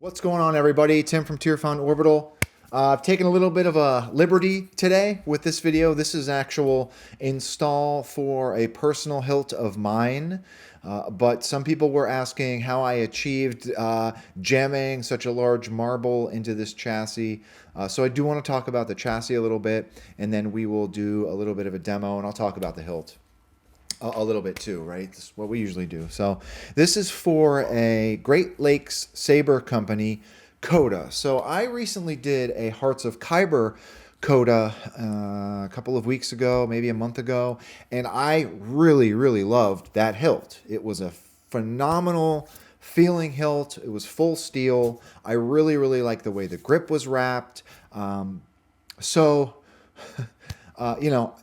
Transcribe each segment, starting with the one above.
What's going on, everybody? Tim from Tierfound Orbital. I've taken a little bit of a liberty today with this video. This is actual install for a personal hilt of mine. But some people were asking how I achieved jamming such a large marble into this chassis. So I do want to talk about the chassis a little bit, and then we will do a little bit of a demo, and I'll talk about the hilt a little bit too, right? This is what we usually do. So this is for a Great Lakes Saber Company, Kota. So I recently did a Hearts of Khyber Kota a couple of weeks ago, maybe a month ago, and I really loved that hilt. It was a phenomenal feeling hilt. It was full steel. I really liked the way the grip was wrapped. You know,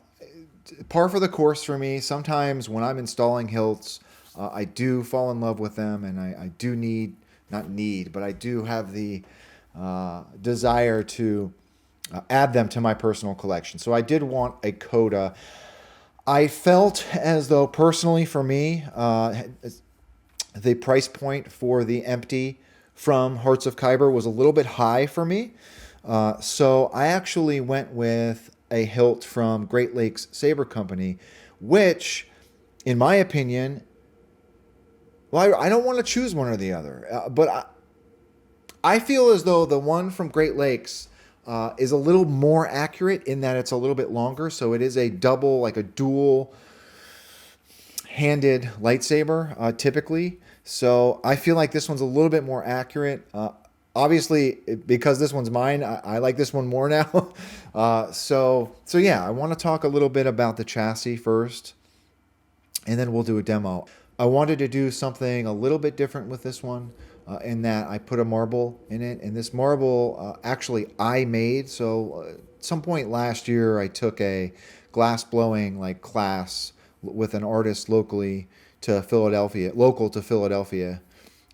par for the course for me. Sometimes when I'm installing hilts, I do fall in love with them, and I do but I do have the desire to add them to my personal collection. So I did want a Kota. I felt as though personally for me, the price point for the empty from Hearts of Khyber was a little bit high for me. So I actually went with a hilt from Great Lakes Saber Company, which, in my opinion, well, I don't want to choose one or the other, but I feel as though the one from Great Lakes is a little more accurate in that it's a little bit longer. So it is a double, like a dual-handed lightsaber, typically. So I feel like this one's a little bit more accurate. Obviously, because this one's mine, I like this one more now. So yeah, I want to talk a little bit about the chassis first, and then we'll do a demo. I wanted to do something a little bit different with this one, in that I put a marble in it, and this marble actually I made. So at some point last year, I took a glass blowing class with an artist local to Philadelphia,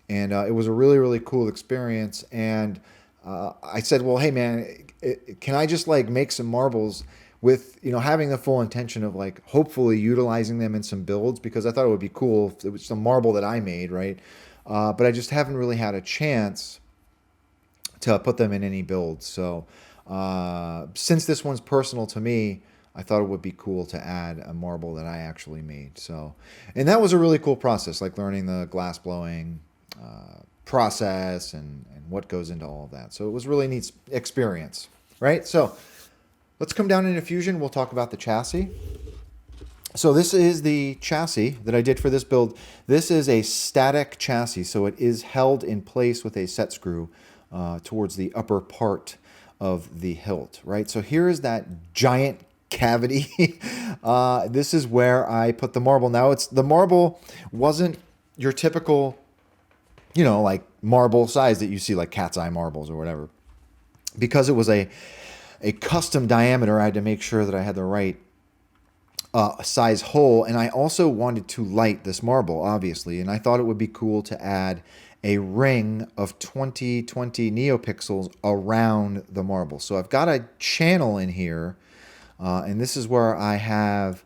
and it was a really cool experience. And I said, well, hey man, can I just make some marbles with, having the full intention of hopefully utilizing them in some builds, because I thought it would be cool if it was some marble that I made, right? But I just haven't really had a chance to put them in any builds. So since this one's personal to me, I thought it would be cool to add a marble that I actually made. So, and that was a really cool process, learning the glass blowing process and what goes into all of that. So it was really neat experience, right? So let's come down into Fusion. We'll talk about the chassis. So this is the chassis that I did for this build. This is a static chassis, so it is held in place with a set screw towards the upper part of the hilt, right? So here is that giant cavity. This is where I put the marble. Now the marble wasn't your typical, marble size that you see, like cat's eye marbles or whatever. Because it was a custom diameter, I had to make sure that I had the right size hole. And I also wanted to light this marble, obviously. And I thought it would be cool to add a ring of 2020 neopixels around the marble. So I've got a channel in here. And this is where I have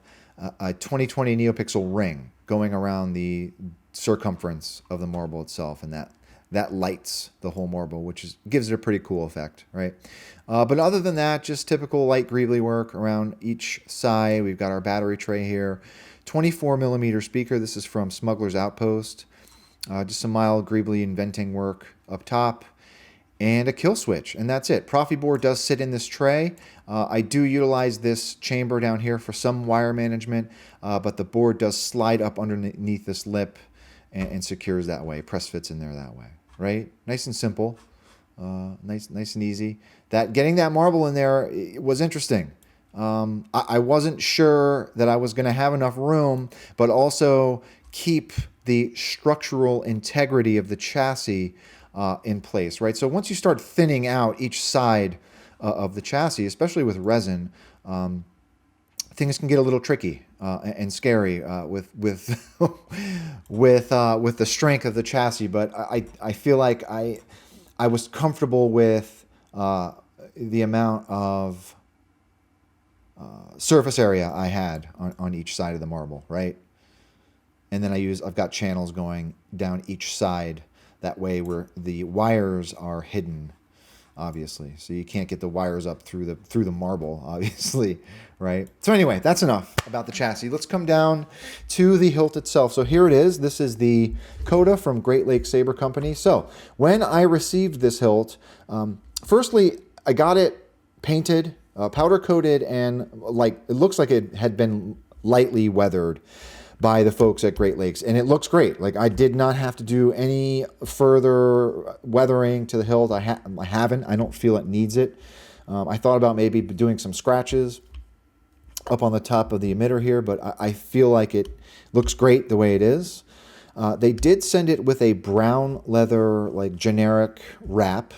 a 2020 neopixel ring going around the circumference of the marble itself, and that lights the whole marble, which gives it a pretty cool effect, right? But other than that, just typical light greebly work around each side. We've got our battery tray here, 24mm speaker. This is from Smuggler's Outpost. Just some mild greebly inventing work up top, and a kill switch, and that's it. Proffie board does sit in this tray. I do utilize this chamber down here for some wire management, but the board does slide up underneath this lip and secures that way. Press fits in there that way, right? Nice and simple, nice and easy. Getting that marble in there was interesting. I wasn't sure that I was going to have enough room, but also keep the structural integrity of the chassis in place, right? So once you start thinning out each side of the chassis, especially with resin, things can get a little tricky and scary with with the strength of the chassis. But I feel like I was comfortable with the amount of surface area I had on each side of the marble, right? And then I've got channels going down each side That way where the wires are hidden, obviously. So you can't get the wires up through the marble, obviously, right? So anyway, that's enough about the chassis. Let's come down to the hilt itself. So here it is. This is the Kota from Great Lakes Saber Company. So when I received this hilt, firstly, I got it painted, powder coated, and like it looks like it had been lightly weathered by the folks at Great Lakes, and it looks great. Like I did not have to do any further weathering to the hilt. I haven't. I don't feel it needs it. I thought about maybe doing some scratches up on the top of the emitter here, but I feel like it looks great the way it is. They did send it with a brown leather, like generic wrap,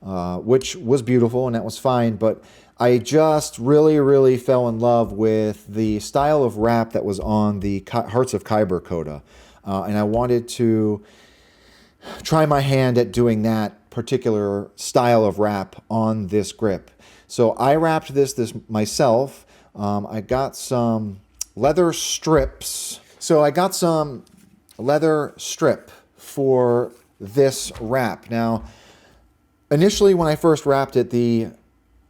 which was beautiful and that was fine, but I just really fell in love with the style of wrap that was on the Hearts of Khyber Kota. And I wanted to try my hand at doing that particular style of wrap on this grip. So I wrapped this myself. I got some leather strips. So I got some leather strip for this wrap. Now, initially when I first wrapped it, the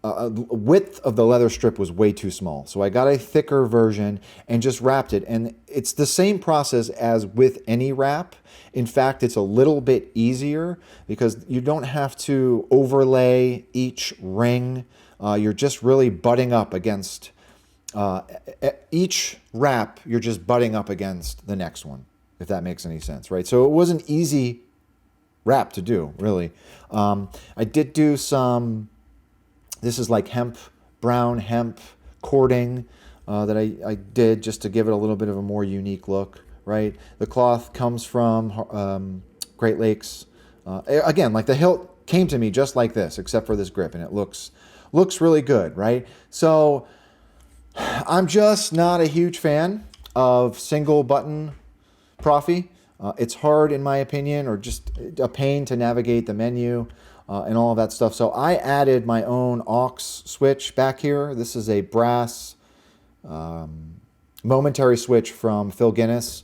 width of the leather strip was way too small. So I got a thicker version and just wrapped it. And it's the same process as with any wrap. In fact, it's a little bit easier because you don't have to overlay each ring. You're just really butting up against each wrap. You're just butting up against the next one, if that makes any sense, right? So it was an easy wrap to do, really. I did do some... This is like brown hemp cording that I did just to give it a little bit of a more unique look, right? The cloth comes from Great Lakes. Again, like the hilt came to me just like this, except for this grip, and it looks really good, right? So I'm just not a huge fan of single button Proffie. It's hard, in my opinion, or just a pain to navigate the menu. And all of that stuff. So I added my own aux switch back here. This is a Brass Momentary switch from Phil Ginnis.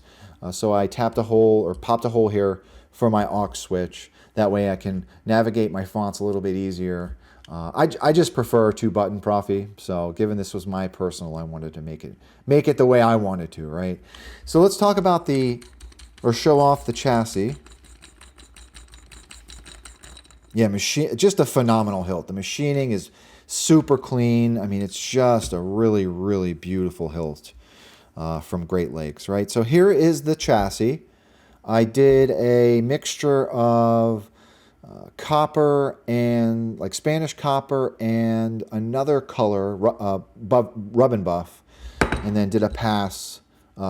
So I tapped a hole or popped a hole here for my aux switch. That way I can navigate my fonts a little bit easier. I just prefer 2-button Proffie. So given this was my personal, I wanted to make it the way I wanted to, right? So let's talk about show off the chassis. Yeah, just a phenomenal hilt. The machining is super clean. I mean, it's just a really beautiful hilt from Great Lakes, right? So here is the chassis. I did a mixture of copper and like Spanish copper and another color, Rubnbuff, and then did a pass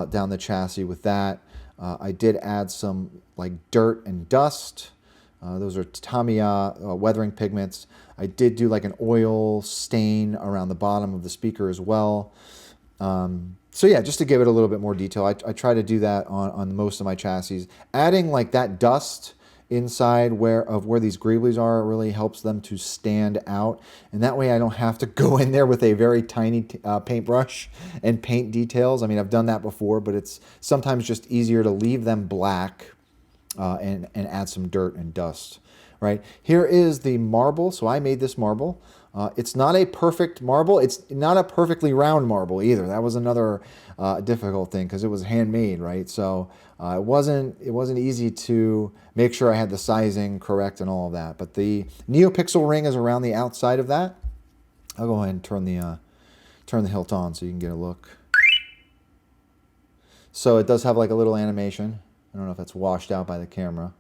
down the chassis with that. I did add some like dirt and dust. Those are Tamiya weathering pigments. I did do like an oil stain around the bottom of the speaker as well. So yeah, just to give it a little bit more detail, I try to do that on most of my chassis. Adding like that dust inside where these greeblies are really helps them to stand out. And that way I don't have to go in there with a very tiny paintbrush and paint details. I mean, I've done that before, but it's sometimes just easier to leave them black and add some dirt and dust, right? Here is the marble. So I made this marble. It's not a perfect marble. It's not a perfectly round marble either. That was another difficult thing because it was handmade, right? So it wasn't easy to make sure I had the sizing correct and all of that. But the NeoPixel ring is around the outside of that. I'll go ahead and turn the hilt on so you can get a look. So it does have like a little animation. I don't know if that's washed out by the camera.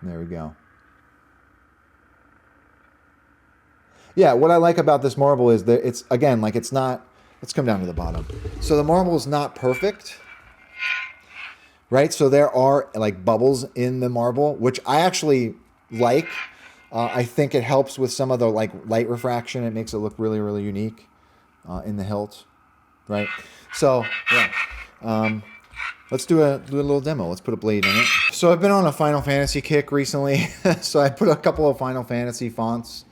There we go. Yeah, what I like about this marble is that it's, again, like it's not, let's come down to the bottom. So the marble is not perfect, right? So there are like bubbles in the marble, which I actually like. I think it helps with some of the like light refraction. It makes it look really unique in the hilt. Right, so yeah, let's do a little demo. Let's put a blade in it. So I've been on a Final Fantasy kick recently, so I put a couple of Final Fantasy fonts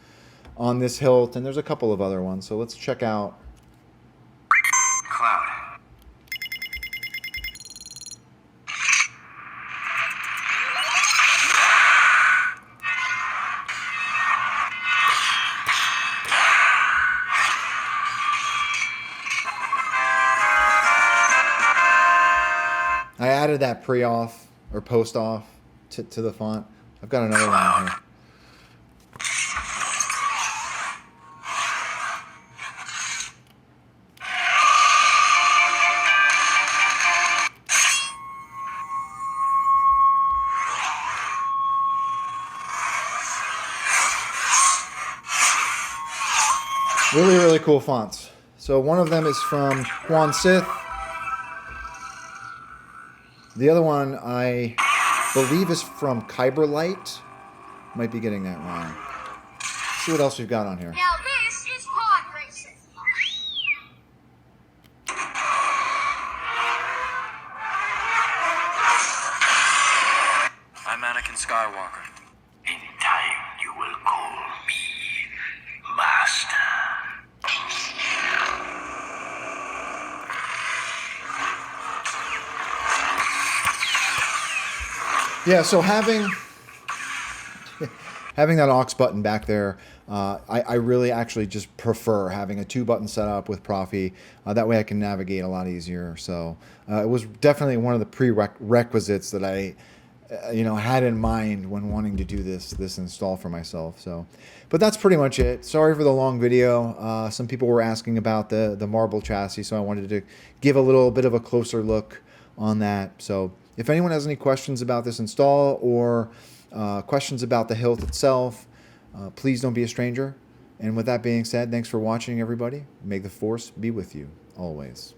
on this hilt, and there's a couple of other ones. So let's check out Cloud. I added that pre-off or post-off to the font. I've got another one here. Really, really cool fonts. So one of them is from Juan Sith. The other one I believe is from Kyber Light. Might be getting that wrong. Let's see what else we've got on here. Now this is pod racing. I'm Anakin Skywalker. In time you will call me Master. Yeah, so having that aux button back there, I really actually just prefer having a 2-button setup with Proffie. That way I can navigate a lot easier. So it was definitely one of the prerequisites that I had in mind when wanting to do this install for myself. So, but that's pretty much it. Sorry for the long video. Some people were asking about the marble chassis, so I wanted to give a little bit of a closer look on that. So if anyone has any questions about this install or questions about the hilt itself, please don't be a stranger. And with that being said, thanks for watching, everybody. May the force be with you always.